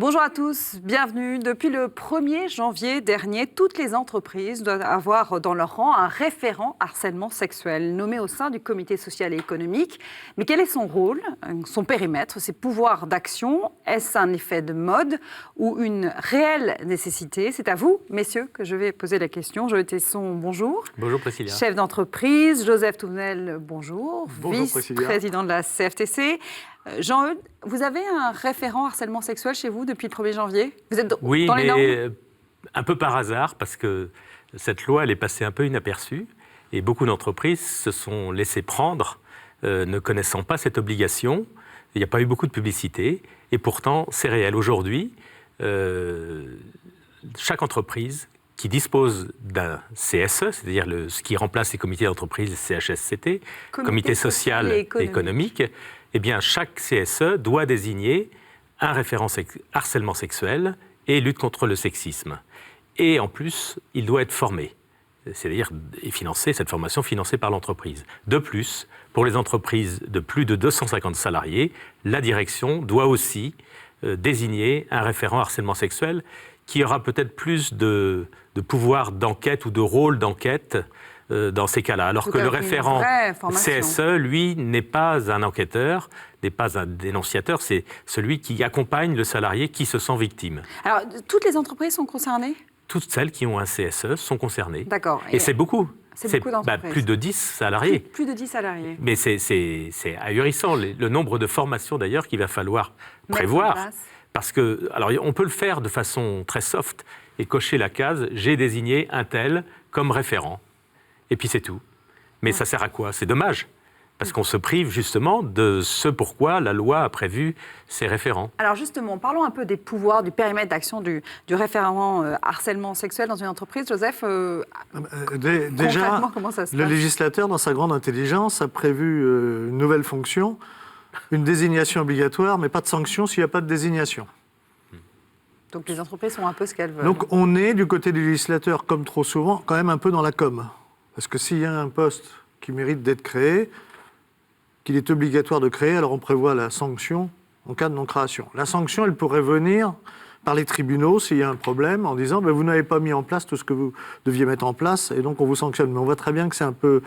Bonjour à tous, bienvenue. Depuis le 1er janvier dernier, toutes les entreprises doivent avoir dans leur rang un référent harcèlement sexuel nommé au sein du comité social et économique. Mais quel est son rôle, son périmètre, ses pouvoirs d'action? Est-ce un effet de mode ou une réelle nécessité? C'est à vous, messieurs, que je vais poser la question. Joël Tesson, bonjour. Bonjour Priscilla. Chef d'entreprise. Joseph Touvenel, bonjour. Bonjour Vice-président de la CFTC. Jean-Eudes, vous avez un référent harcèlement sexuel chez vous depuis le 1er janvier? Vous êtes oui, dans les normes? mais un peu par hasard, parce que cette loi, elle est passée un peu inaperçue, et beaucoup d'entreprises se sont laissées prendre, ne connaissant pas cette obligation. Il n'y a pas eu beaucoup de publicité, et pourtant, c'est réel. Aujourd'hui, chaque entreprise qui dispose d'un CSE, c'est-à-dire ce qui remplace les comités d'entreprise, les CHSCT, comité social et économique, eh bien, chaque CSE doit désigner un référent harcèlement sexuel et lutte contre le sexisme. Et en plus, il doit être formé, c'est-à-dire financé, cette formation financée par l'entreprise. De plus, pour les entreprises de plus de 250 salariés, la direction doit aussi désigner un référent harcèlement sexuel qui aura peut-être plus de pouvoir d'enquête ou de rôle d'enquête dans ces cas-là. Alors que le référent CSE, lui, n'est pas un enquêteur, n'est pas un dénonciateur, c'est celui qui accompagne le salarié qui se sent victime. Alors, toutes les entreprises sont concernées? Toutes celles qui ont un CSE sont concernées. D'accord. Et c'est beaucoup. C'est beaucoup d'entreprises. Plus de 10 salariés. Plus de 10 salariés. Mais c'est ahurissant, le nombre de formations d'ailleurs qu'il va falloir prévoir. Parce que, alors on peut le faire de façon très soft et cocher la case « j'ai désigné un tel comme référent ». Et puis c'est tout. Mais ça sert à quoi? C'est dommage, parce qu'on se prive justement de ce pourquoi la loi a prévu ces référents. Alors justement, parlons un peu des pouvoirs, du périmètre d'action du référent harcèlement sexuel dans une entreprise. Joseph, déjà, comment ça se passe? Le législateur, dans sa grande intelligence, a prévu une nouvelle fonction, une désignation obligatoire, mais pas de sanction s'il n'y a pas de désignation. Donc les entreprises sont un peu ce qu'elles veulent. Donc on est, du côté du législateur, comme trop souvent, quand même un peu dans la com'. Parce que s'il y a un poste qui mérite d'être créé, qu'il est obligatoire de créer, alors on prévoit la sanction en cas de non-création. La sanction, elle pourrait venir par les tribunaux s'il y a un problème, en disant vous n'avez pas mis en place tout ce que vous deviez mettre en place, et donc on vous sanctionne. Mais on voit très bien que c'est un peu...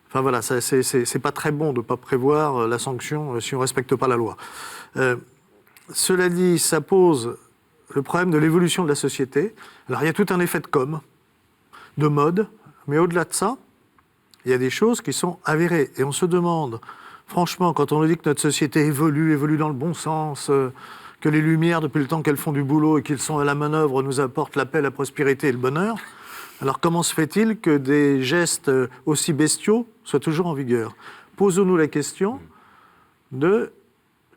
Enfin voilà, c'est pas très bon de ne pas prévoir la sanction si on ne respecte pas la loi. Cela dit, ça pose le problème de l'évolution de la société. Alors il y a tout un effet de com', de mode, mais au-delà de ça, il y a des choses qui sont avérées. Et on se demande, franchement, quand on nous dit que notre société évolue dans le bon sens, que les Lumières, depuis le temps qu'elles font du boulot et qu'ils sont à la manœuvre, nous apportent la paix, la prospérité et le bonheur, alors comment se fait-il que des gestes aussi bestiaux soient toujours en vigueur? Posons-nous la question de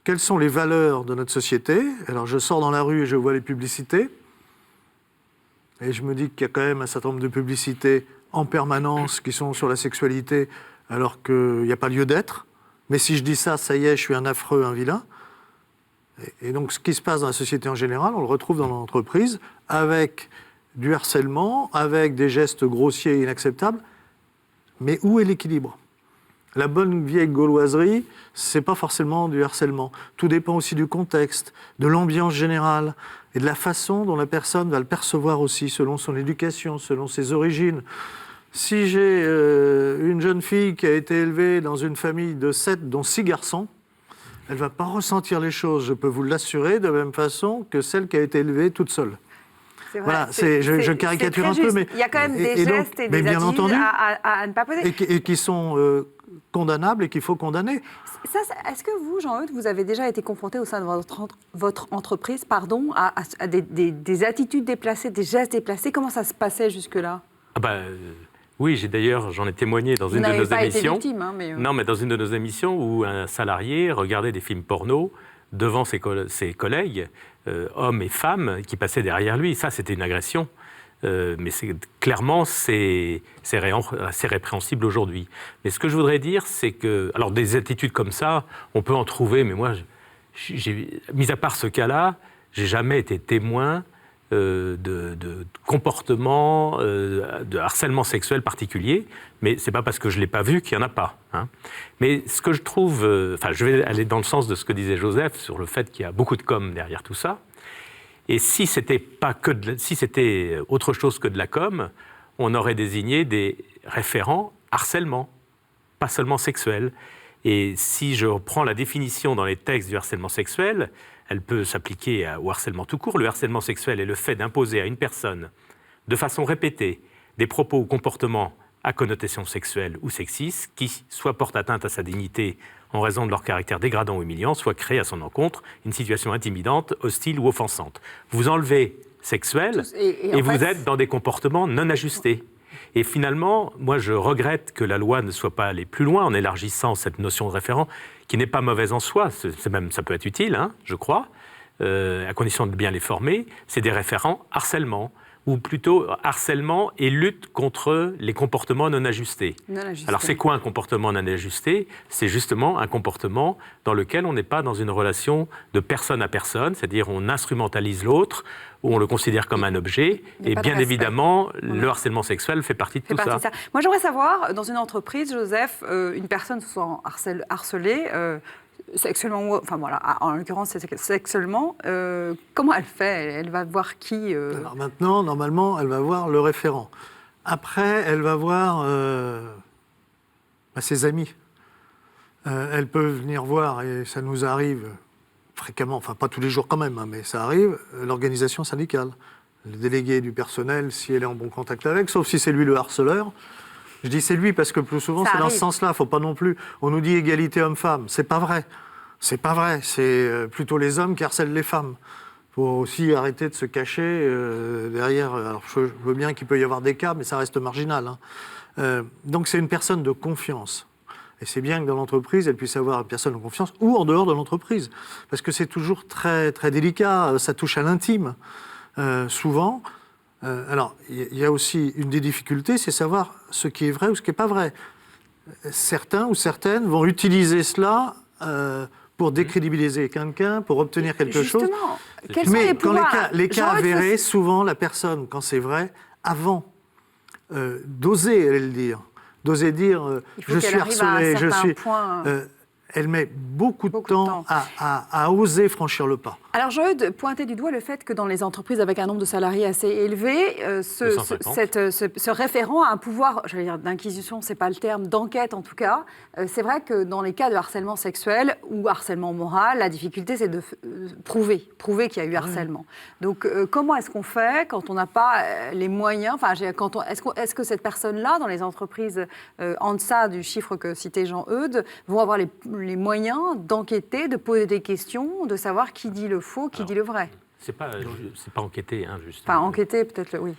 quelles sont les valeurs de notre société. Alors je sors dans la rue et je vois les publicités, et je me dis qu'il y a quand même un certain nombre de publicités en permanence qui sont sur la sexualité, alors qu'il n'y a pas lieu d'être. Mais si je dis ça, ça y est, je suis un affreux, un vilain. Et donc, ce qui se passe dans la société en général, on le retrouve dans l'entreprise, avec du harcèlement, avec des gestes grossiers et inacceptables. Mais où est l'équilibre? La bonne vieille gauloiserie, c'est pas forcément du harcèlement. Tout dépend aussi du contexte, de l'ambiance générale et de la façon dont la personne va le percevoir aussi, selon son éducation, selon ses origines. Si j'ai une jeune fille qui a été élevée dans une famille de 7, dont 6 garçons, elle ne va pas ressentir les choses, je peux vous l'assurer, de la même façon que celle qui a été élevée toute seule. C'est vrai, voilà, je caricature un peu, mais... Il y a quand même des gestes et des attitudes à ne pas poser. Et qui sont condamnables et qu'il faut condamner. Est-ce que vous, Jean-Eudes, vous avez déjà été confronté au sein de votre entreprise à des attitudes déplacées, des gestes déplacés? Comment ça se passait jusque-là? Oui, j'en ai témoigné dans une de nos émissions. Vous n'avez pas été victime, mais... Non, mais dans une de nos émissions où un salarié regardait des films porno devant ses collègues, hommes et femmes, qui passaient derrière lui. Ça, c'était une agression. Mais clairement, c'est répréhensible aujourd'hui. Mais ce que je voudrais dire, c'est que... Alors, des attitudes comme ça, on peut en trouver, mais moi, mis à part ce cas-là, j'ai jamais été témoin de comportements, de harcèlement sexuel particulier, mais c'est pas parce que je l'ai pas vu qu'il y en a pas. Hein. Mais ce que je trouve... je vais aller dans le sens de ce que disait Joseph sur le fait qu'il y a beaucoup de com derrière tout ça. Et si c'était autre chose que de la com, on aurait désigné des référents harcèlement, pas seulement sexuel. Et si je reprends la définition dans les textes du harcèlement sexuel, elle peut s'appliquer au harcèlement tout court. Le harcèlement sexuel est le fait d'imposer à une personne, de façon répétée, des propos ou comportements à connotation sexuelle ou sexiste qui soit portent atteinte à sa dignité en raison de leur caractère dégradant ou humiliant, soit créent à son encontre une situation intimidante, hostile ou offensante. Vous enlevez sexuel et vous êtes dans des comportements non ajustés. Et finalement, moi je regrette que la loi ne soit pas allée plus loin en élargissant cette notion de référent, qui n'est pas mauvaise en soi, ça peut être utile, hein, je crois, à condition de bien les former. C'est des référents harcèlement, ou plutôt harcèlement et lutte contre les comportements non ajustés. Alors c'est quoi un comportement non ajusté? C'est justement un comportement dans lequel on n'est pas dans une relation de personne à personne, c'est-à-dire on instrumentalise l'autre, ou on le considère comme un objet, et bien évidemment, le harcèlement sexuel fait partie de tout ça. Moi j'aimerais savoir, dans une entreprise, Joseph, une personne se sent harcelée, sexuellement, enfin voilà, en l'occurrence c'est sexuellement, comment elle fait? Elle va voir qui Alors maintenant, normalement, elle va voir le référent. Après, elle va voir ses amis. Elle peut venir voir, et ça nous arrive fréquemment, enfin pas tous les jours quand même, hein, mais ça arrive, l'organisation syndicale. Le délégué du personnel, si elle est en bon contact avec, sauf si c'est lui le harceleur. Je dis c'est lui parce que plus souvent c'est dans ce sens-là, il ne faut pas non plus... On nous dit égalité homme-femme, c'est pas vrai. C'est pas vrai, c'est plutôt les hommes qui harcèlent les femmes. Il faut aussi arrêter de se cacher derrière... Alors je veux bien qu'il peut y avoir des cas, mais ça reste marginal. Hein. Donc c'est une personne de confiance. Et c'est bien que dans l'entreprise, elle puisse avoir une personne de confiance ou en dehors de l'entreprise. Parce que c'est toujours très, très délicat, ça touche à l'intime. Souvent... alors, il y a aussi une des difficultés, c'est savoir ce qui est vrai ou ce qui n'est pas vrai. Certains ou certaines vont utiliser cela pour décrédibiliser quelqu'un, pour obtenir quelque chose. Mais quand les cas avérés, souvent la personne, quand c'est vrai, avant d'oser le dire, d'oser dire je suis harcelé, je suis... elle met beaucoup de temps à oser franchir le pas. Alors, j'ai envie de pointer du doigt le fait que dans les entreprises avec un nombre de salariés assez élevé, ce référent a un pouvoir, j'allais dire d'inquisition, c'est pas le terme, d'enquête en tout cas. C'est vrai que dans les cas de harcèlement sexuel ou harcèlement moral, la difficulté c'est de prouver qu'il y a eu harcèlement. Donc, comment est-ce qu'on fait quand on n'a pas les moyens, enfin, est-ce que cette personne-là, dans les entreprises en deçà du chiffre que citait Jean-Eudes, vont avoir les moyens d'enquêter, de poser des questions, de savoir qui dit le faux, qui dit le vrai? C'est pas enquêter, hein, juste. Enfin, enquêter, peut-être, oui.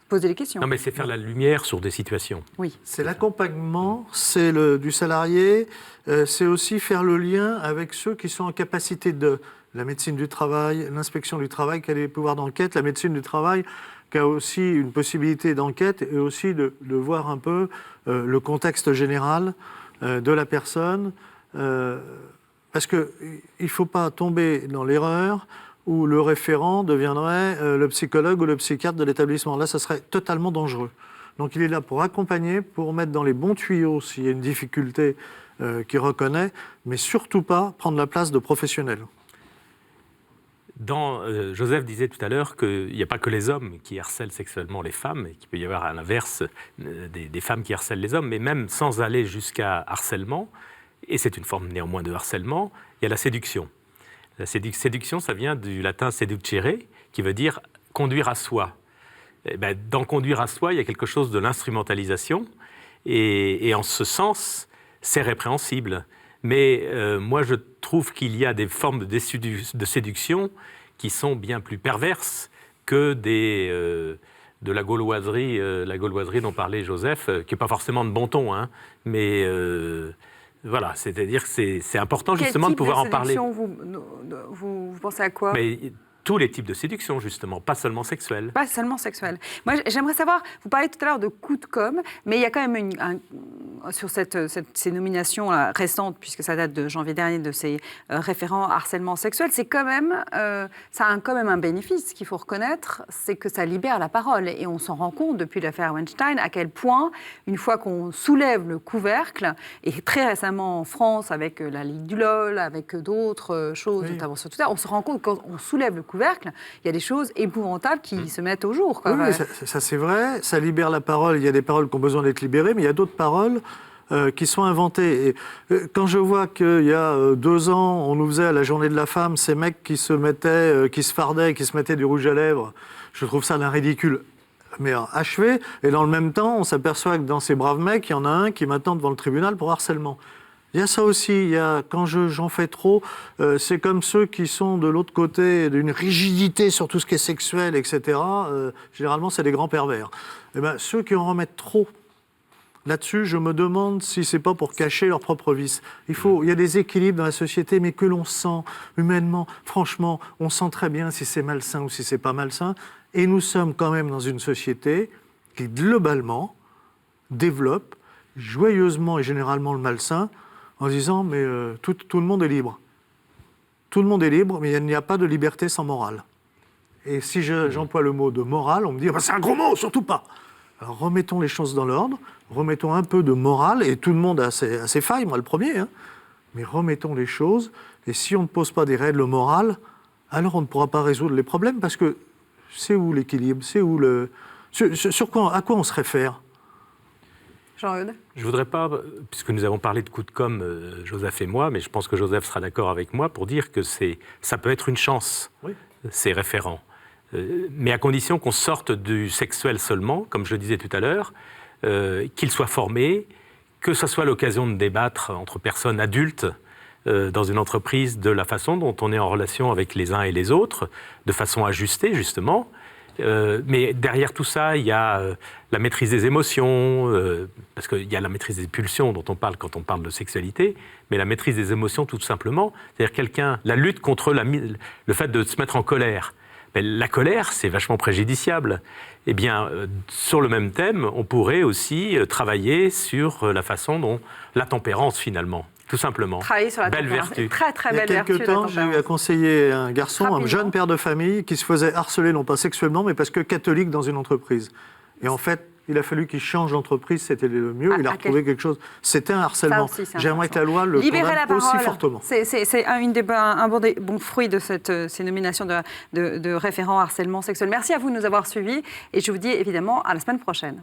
Poser des questions. Non, mais c'est faire la lumière sur des situations. Oui. C'est l'accompagnement, c'est du salarié, c'est aussi faire le lien avec ceux qui sont en capacité de la médecine du travail, l'inspection du travail, qui a les pouvoirs d'enquête, la médecine du travail, qui a aussi une possibilité d'enquête, et aussi de voir un peu le contexte général de la personne, parce qu'il ne faut pas tomber dans l'erreur où le référent deviendrait le psychologue ou le psychiatre de l'établissement. Là, ça serait totalement dangereux. Donc il est là pour accompagner, pour mettre dans les bons tuyaux s'il y a une difficulté qu'il reconnaît, mais surtout pas prendre la place de professionnel. Joseph disait tout à l'heure qu'il n'y a pas que les hommes qui harcèlent sexuellement les femmes, et qu'il peut y avoir à l'inverse des femmes qui harcèlent les hommes, mais même sans aller jusqu'à harcèlement, et c'est une forme néanmoins de harcèlement, il y a la séduction. La séduction, ça vient du latin seducere, qui veut dire conduire à soi. Et ben, dans conduire à soi, il y a quelque chose de l'instrumentalisation, et en ce sens, c'est répréhensible. Mais moi, je trouve qu'il y a des formes de séduction qui sont bien plus perverses que de la gauloiserie dont parlait Joseph, qui n'est pas forcément de bon ton, hein, mais voilà, c'est-à-dire que c'est important justement de pouvoir en parler. Quel type de séduction vous pensez à quoi? Tous les types de séduction, justement, pas seulement sexuelle. Pas seulement sexuelle. Moi, j'aimerais savoir, vous parlez tout à l'heure de coup de com', mais il y a quand même sur ces nominations récentes, puisque ça date de janvier dernier, de ces référents harcèlement sexuel, c'est quand même, ça a quand même un bénéfice qu'il faut reconnaître, c'est que ça libère la parole. Et on s'en rend compte depuis l'affaire Weinstein à quel point, une fois qu'on soulève le couvercle, et très récemment en France avec la Ligue du LOL, avec d'autres choses, notamment sur Twitter, on se rend compte que quand on soulève le couvercle, il y a des choses épouvantables qui se mettent au jour. Quoi. Oui, ça c'est vrai, ça libère la parole, il y a des paroles qui ont besoin d'être libérées, mais il y a d'autres paroles qui sont inventées. Et, quand je vois qu'il y a 2 ans, on nous faisait à la journée de la femme ces mecs qui se fardaient, qui se mettaient du rouge à lèvres, je trouve ça d'un ridicule. Mais achevé, et dans le même temps, on s'aperçoit que dans ces braves mecs, il y en a un qui est maintenant devant le tribunal pour harcèlement. Il y a ça aussi, quand j'en fais trop, c'est comme ceux qui sont de l'autre côté d'une rigidité sur tout ce qui est sexuel, etc. Généralement, c'est des grands pervers. Et ben, ceux qui en remettent trop là-dessus, je me demande si c'est pas pour cacher leurs propres vices. Il y a des équilibres dans la société, mais que l'on sent humainement, franchement, on sent très bien si c'est malsain ou si c'est pas malsain. Et nous sommes quand même dans une société qui, globalement, développe joyeusement et généralement le malsain, en disant, mais tout le monde est libre. Tout le monde est libre, mais il n'y a pas de liberté sans morale. Et si j'emploie le mot de morale, on me dit, ah ben c'est un gros mot, surtout pas. Alors remettons les choses dans l'ordre, remettons un peu de morale, et tout le monde a ses failles, moi le premier, hein, mais remettons les choses, et si on ne pose pas des règles morales, alors on ne pourra pas résoudre les problèmes, parce que c'est où l'équilibre, c'est où à quoi on se réfère ? Jean-Eudes ? Je ne voudrais pas, puisque nous avons parlé de coup de com', Joseph et moi, mais je pense que Joseph sera d'accord avec moi pour dire que ça peut être une chance, oui, ces référents. Mais à condition qu'on sorte du sexuel seulement, comme je le disais tout à l'heure, qu'ils soient formés, que ce soit l'occasion de débattre entre personnes adultes dans une entreprise de la façon dont on est en relation avec les uns et les autres, de façon ajustée justement. Mais derrière tout ça, il y a la maîtrise des émotions, parce qu'il y a la maîtrise des pulsions dont on parle quand on parle de sexualité, mais la maîtrise des émotions tout simplement, c'est-à-dire la lutte contre le fait de se mettre en colère. Mais la colère, c'est vachement préjudiciable. Eh bien, sur le même thème, on pourrait aussi travailler sur la façon dont la tempérance finalement. Tout simplement. Travailler sur la belle vertu. Très, très belle vertu. Il y a quelques temps, j'ai eu à conseiller un garçon, un jeune père de famille, qui se faisait harceler, non pas sexuellement, mais parce que catholique dans une entreprise. Et en fait, il a fallu qu'il change d'entreprise, c'était le mieux, il a retrouvé quelque chose. C'était un harcèlement. J'aimerais que la loi le condamne aussi fortement. C'est un bon fruit de ces nominations de référents harcèlement sexuel. Merci à vous de nous avoir suivis et je vous dis évidemment à la semaine prochaine.